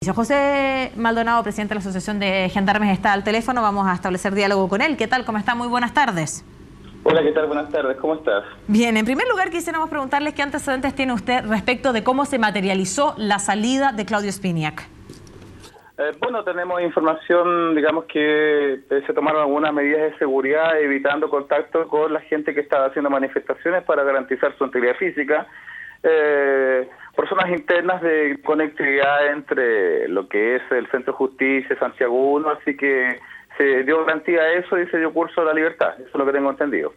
José Maldonado, presidente de la Asociación de Gendarmes, está al teléfono. Vamos a establecer diálogo con él. ¿Qué tal? ¿Cómo está? Muy buenas tardes. Hola, ¿qué tal? Buenas tardes. ¿Cómo estás? Bien, en primer lugar quisiéramos preguntarles qué antecedentes tiene usted respecto de cómo se materializó la salida de Claudio Spiniak. Bueno, tenemos información, digamos que se tomaron algunas medidas de seguridad evitando contacto con la gente que estaba haciendo manifestaciones para garantizar su integridad física. Por zonas internas de conectividad entre lo que es el Centro de Justicia, Santiago 1, así que se dio garantía a eso y se dio curso a la libertad, eso es lo que tengo entendido.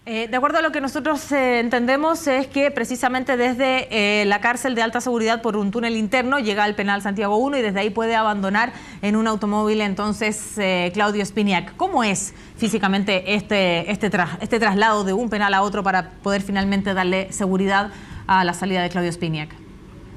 De acuerdo a lo que nosotros entendemos es que precisamente desde la cárcel de alta seguridad por un túnel interno llega al penal Santiago 1 y desde ahí puede abandonar en un automóvil entonces Claudio Spiniak. ¿Cómo es físicamente este traslado de un penal a otro para poder finalmente darle seguridad a la salida de Claudio Spiniak?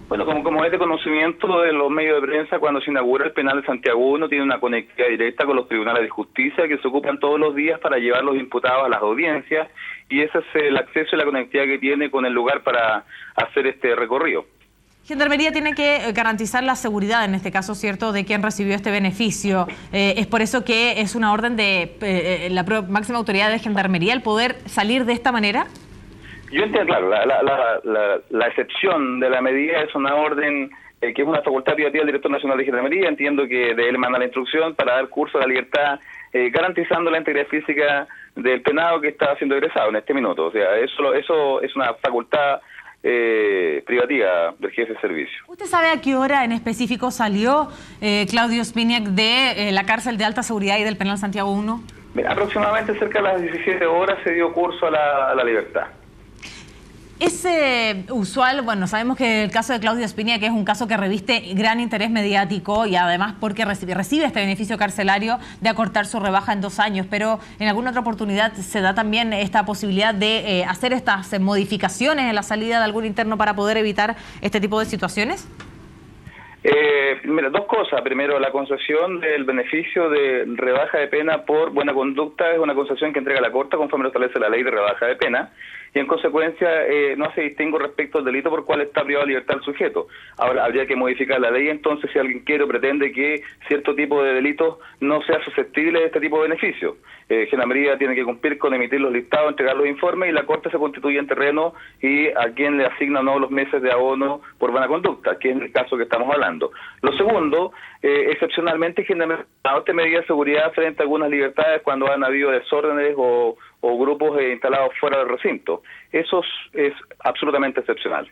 Bueno, como es de conocimiento de los medios de prensa, cuando se inaugura el penal de Santiago 1 tiene una conectividad directa con los tribunales de justicia que se ocupan todos los días para llevar los imputados a las audiencias, y ese es el acceso y la conectividad que tiene con el lugar para hacer este recorrido. Gendarmería tiene que garantizar la seguridad, en este caso, ¿cierto?, de quien recibió este beneficio. Es por eso que es una orden de la máxima autoridad de Gendarmería el poder salir de esta manera. Yo entiendo, claro, la excepción de la medida es una orden que es una facultad privativa del Director Nacional de Gendarmería. Entiendo que de él manda la instrucción para dar curso a la libertad, garantizando la integridad física del penado que está siendo egresado en este minuto. O sea, eso es una facultad privativa del jefe de servicio. ¿Usted sabe a qué hora en específico salió Claudio Spiniak de la cárcel de alta seguridad y del penal Santiago 1? Mira, aproximadamente cerca de las 17 horas se dio curso a la libertad. Es usual, bueno, sabemos que el caso de Claudio Spiniak es un caso que reviste gran interés mediático y además porque recibe este beneficio carcelario de acortar su rebaja en 2 años, pero en alguna otra oportunidad se da también esta posibilidad de hacer estas modificaciones en la salida de algún interno para poder evitar este tipo de situaciones. Mira, 2 cosas. Primero, la concesión del beneficio de rebaja de pena por buena conducta es una concesión que entrega la Corte conforme lo establece la ley de rebaja de pena, y en consecuencia no hace distingo respecto al delito por cual está privado de libertad el sujeto. Ahora, habría que modificar la ley entonces si alguien quiere o pretende que cierto tipo de delitos no sea susceptible de este tipo de beneficio. Gendarmería tiene que cumplir con emitir los listados, entregar los informes, y la Corte se constituye en terreno y a quien le asigna o no los meses de abono por buena conducta, que es el caso que estamos hablando. Lo segundo, excepcionalmente Gendarmería adopte medidas de seguridad frente a algunas libertades cuando han habido desórdenes o grupos instalados fuera del recinto. Eso es absolutamente excepcional.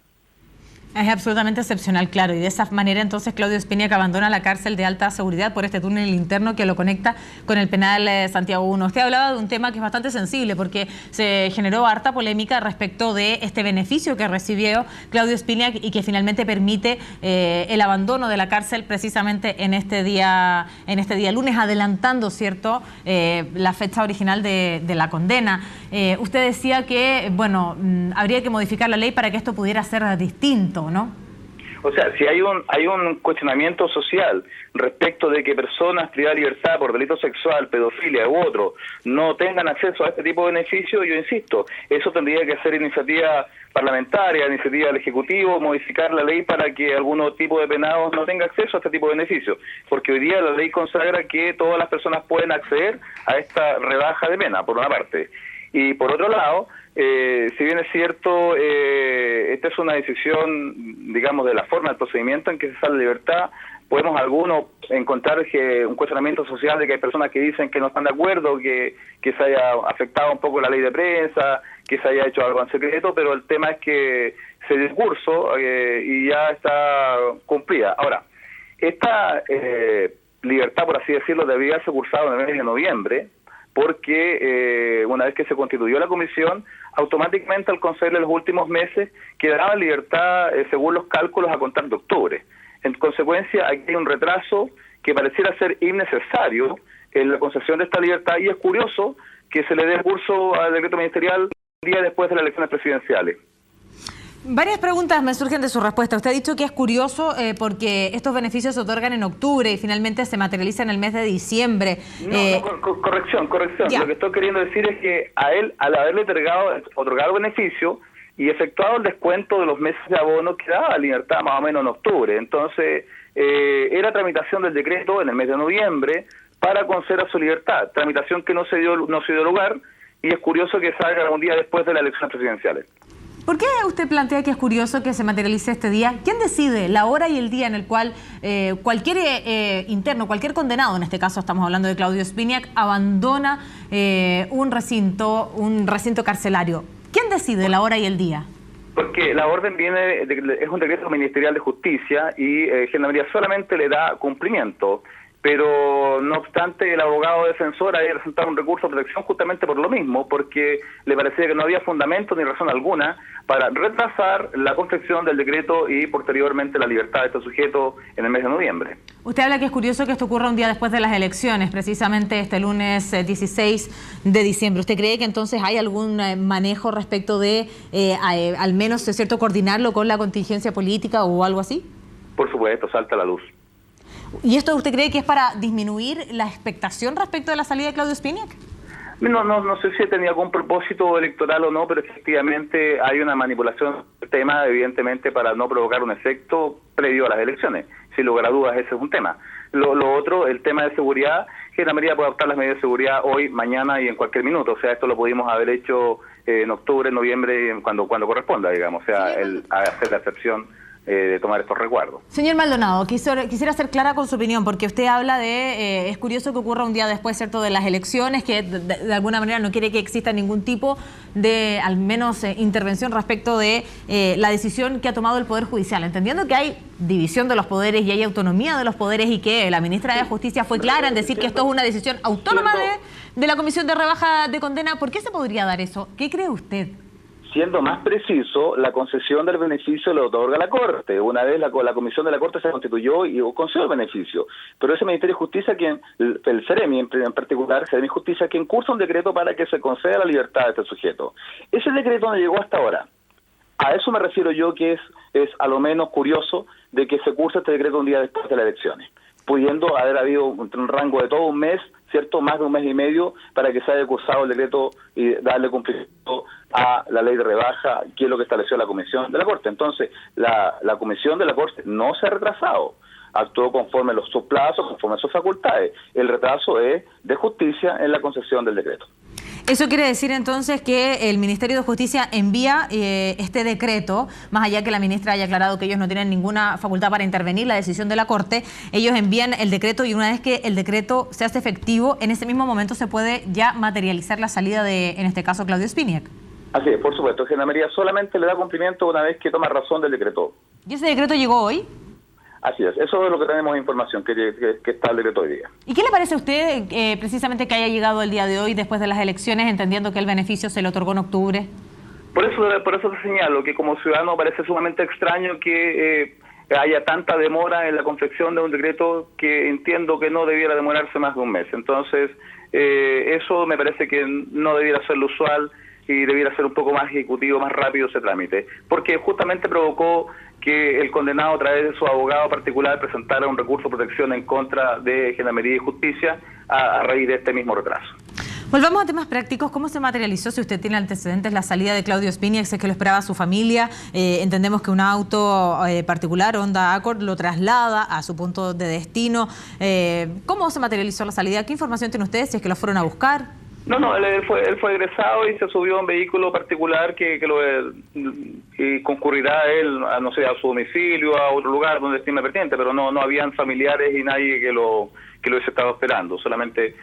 Es absolutamente excepcional, claro, y de esa manera entonces Claudio Spiniak abandona la cárcel de alta seguridad por este túnel interno que lo conecta con el penal Santiago 1. Usted hablaba de un tema que es bastante sensible porque se generó harta polémica respecto de este beneficio que recibió Claudio Spiniak y que finalmente permite el abandono de la cárcel precisamente en este día lunes, adelantando, ¿cierto?, la fecha original de la condena. Usted decía que, bueno, habría que modificar la ley para que esto pudiera ser distinto, ¿no? O sea, si hay un cuestionamiento social respecto de que personas privadas de libertad por delito sexual, pedofilia u otro no tengan acceso a este tipo de beneficios, yo insisto, eso tendría que ser iniciativa parlamentaria, iniciativa del Ejecutivo, modificar la ley para que algún tipo de penados no tenga acceso a este tipo de beneficios, porque hoy día la ley consagra que todas las personas pueden acceder a esta rebaja de pena, por una parte. Y por otro lado, si bien es cierto, esta es una decisión, digamos, de la forma del procedimiento en que se sale libertad, podemos algunos encontrar que un cuestionamiento social de que hay personas que dicen que no están de acuerdo, que se haya afectado un poco la ley de prensa, que se haya hecho algo en secreto, pero el tema es que se dio curso y ya está cumplida. Ahora, esta libertad, por así decirlo, debía haberse cursado en el mes de noviembre, porque una vez que se constituyó la comisión, automáticamente al concederle los últimos meses quedaba en libertad, según los cálculos, a contar de octubre. En consecuencia, aquí hay un retraso que pareciera ser innecesario en la concesión de esta libertad, y es curioso que se le dé curso al decreto ministerial un día después de las elecciones presidenciales. Varias preguntas me surgen de su respuesta. Usted ha dicho que es curioso porque estos beneficios se otorgan en octubre y finalmente se materializan en el mes de diciembre. Corrección. Ya. Lo que estoy queriendo decir es que a él, al haberle otorgado beneficio y efectuado el descuento de los meses de abono, quedaba libertad más o menos en octubre. Entonces, era tramitación del decreto en el mes de noviembre para conceder a su libertad, tramitación que no se dio lugar, y es curioso que salga un día después de las elecciones presidenciales. ¿Por qué usted plantea que es curioso que se materialice este día? ¿Quién decide la hora y el día en el cual cualquier interno, cualquier condenado, en este caso estamos hablando de Claudio Spinac, abandona un recinto carcelario? ¿Quién decide la hora y el día? Porque la orden es un decreto ministerial de justicia y Gendarmería solamente le da cumplimiento. Pero no obstante, el abogado defensor había presentado un recurso de protección justamente por lo mismo, porque le parecía que no había fundamento ni razón alguna para retrasar la confección del decreto y posteriormente la libertad de este sujeto en el mes de noviembre. Usted habla que es curioso que esto ocurra un día después de las elecciones, precisamente este lunes 16 de diciembre. ¿Usted cree que entonces hay algún manejo respecto de, al menos, es cierto, coordinarlo con la contingencia política o algo así? Por supuesto, salta a la luz. ¿Y esto usted cree que es para disminuir la expectación respecto de la salida de Claudio Spinac? No sé si tenía algún propósito electoral o no, pero efectivamente hay una manipulación del tema, evidentemente, para no provocar un efecto previo a las elecciones. Sin lugar a dudas, ese es un tema. Lo otro, el tema de seguridad, Gendarmería puede adoptar las medidas de seguridad hoy, mañana y en cualquier minuto. O sea, esto lo pudimos haber hecho en octubre, en noviembre, cuando corresponda, digamos. O sea, hacer la excepción de tomar estos resguardos. Señor Maldonado, quisiera ser clara con su opinión, porque usted habla de, es curioso que ocurra un día después, ¿cierto?, de las elecciones, que de alguna manera no quiere que exista ningún tipo de, al menos, intervención respecto de la decisión que ha tomado el Poder Judicial, entendiendo que hay división de los poderes y hay autonomía de los poderes y que la ministra de Justicia fue clara en decir que esto es una decisión autónoma de la Comisión de Rebaja de Condena. ¿Por qué se podría dar eso? ¿Qué cree usted? Siendo más preciso, la concesión del beneficio lo otorga la Corte. Una vez la Comisión de la Corte se constituyó y concedió el beneficio. Pero ese Ministerio de Justicia, el CEREMI en particular, CEREMI Justicia, quien cursa un decreto para que se conceda la libertad de este sujeto. Ese decreto no llegó hasta ahora. A eso me refiero yo, que es a lo menos curioso de que se curse este decreto un día después de las elecciones, pudiendo haber habido un rango de todo un mes, ¿cierto?, más de un mes y medio, para que se haya cursado el decreto y darle cumplimiento a la ley de rebaja, que es lo que estableció la Comisión de la Corte. Entonces, la Comisión de la Corte no se ha retrasado, actuó conforme a sus plazos, conforme a sus facultades. El retraso es de justicia en la concesión del decreto. Eso quiere decir entonces que el Ministerio de Justicia envía este decreto, más allá que la ministra haya aclarado que ellos no tienen ninguna facultad para intervenir la decisión de la Corte, ellos envían el decreto y una vez que el decreto se hace efectivo, en ese mismo momento se puede ya materializar la salida de, en este caso, Claudio Spinac. Así es, por supuesto. Gendarmería solamente le da cumplimiento una vez que toma razón del decreto. ¿Y ese decreto llegó hoy? Así es, eso es lo que tenemos información, que está el decreto hoy día. ¿Y qué le parece a usted precisamente que haya llegado el día de hoy después de las elecciones, entendiendo que el beneficio se le otorgó en octubre? Por eso te señalo que como ciudadano parece sumamente extraño que haya tanta demora en la confección de un decreto que entiendo que no debiera demorarse más de un mes. Entonces, eso me parece que no debiera ser lo usual y debiera ser un poco más ejecutivo, más rápido ese trámite, porque justamente provocó que el condenado a través de su abogado particular presentara un recurso de protección en contra de Gendarmería y Justicia a raíz de este mismo retraso. Volvamos a temas prácticos. ¿Cómo se materializó, si usted tiene antecedentes, la salida de Claudio Spinac? Sé que lo esperaba su familia. Entendemos que un auto particular, Honda Accord, lo traslada a su punto de destino. ¿Cómo se materializó la salida? ¿Qué información tiene usted? Si es que lo fueron a buscar. No, él fue egresado y se subió a un vehículo particular y concurrirá él a, no sé, a su domicilio, a otro lugar donde estime pertinente, pero no habían familiares y nadie que lo hubiese estado esperando. Solamente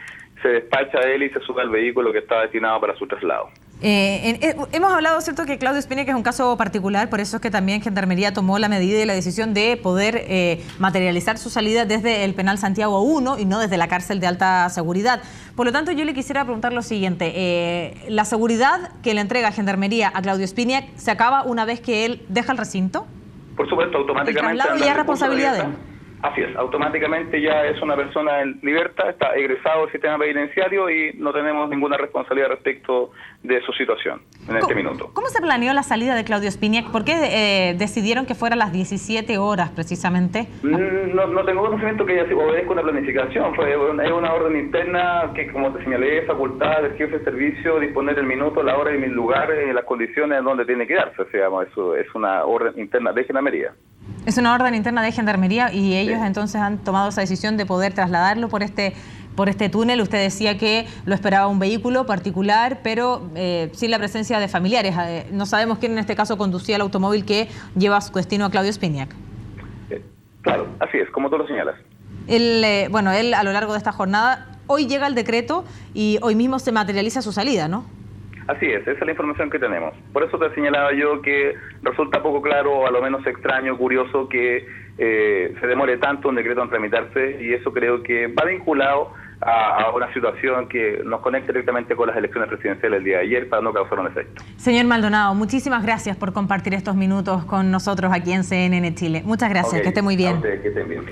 se despacha él y se sube al vehículo que está destinado para su traslado. Hemos hablado, ¿cierto?, que Claudio Spinac es un caso particular, por eso es que también Gendarmería tomó la medida y la decisión de poder materializar su salida desde el penal Santiago 1 y no desde la cárcel de alta seguridad. Por lo tanto, yo le quisiera preguntar lo siguiente. ¿La seguridad que le entrega Gendarmería a Claudio Spinac se acaba una vez que él deja el recinto? Por supuesto, automáticamente. ¿El traslado ya es responsabilidad de él? Así es, automáticamente ya es una persona en libertad, está egresado del sistema penitenciario y no tenemos ninguna responsabilidad respecto de su situación en este minuto. ¿Cómo se planeó la salida de Claudio Spinac? ¿Por qué decidieron que fuera a las 17 horas precisamente? No tengo conocimiento que ella obedezca una planificación, es una orden interna que, como te señalé, es facultad del jefe de servicio disponer el minuto, la hora y el lugar en las condiciones en donde tiene que darse. O sea, eso es una orden interna de Gendarmería. Es una orden interna de Gendarmería y ellos entonces han tomado esa decisión de poder trasladarlo por este túnel. Usted decía que lo esperaba un vehículo particular, pero sin la presencia de familiares. No sabemos quién en este caso conducía el automóvil que lleva a su destino a Claudio Spiniak. Claro, así es, como tú lo señalas. Él a lo largo de esta jornada, hoy llega el decreto y hoy mismo se materializa su salida, ¿no? Así es, esa es la información que tenemos. Por eso te señalaba yo que resulta poco claro, o a lo menos extraño, curioso, que se demore tanto un decreto en tramitarse, y eso creo que va vinculado a una situación que nos conecta directamente con las elecciones presidenciales del día de ayer para no causar un efecto. Señor Maldonado, muchísimas gracias por compartir estos minutos con nosotros aquí en CNN Chile. Muchas gracias, que esté muy bien. A usted, que estén bien.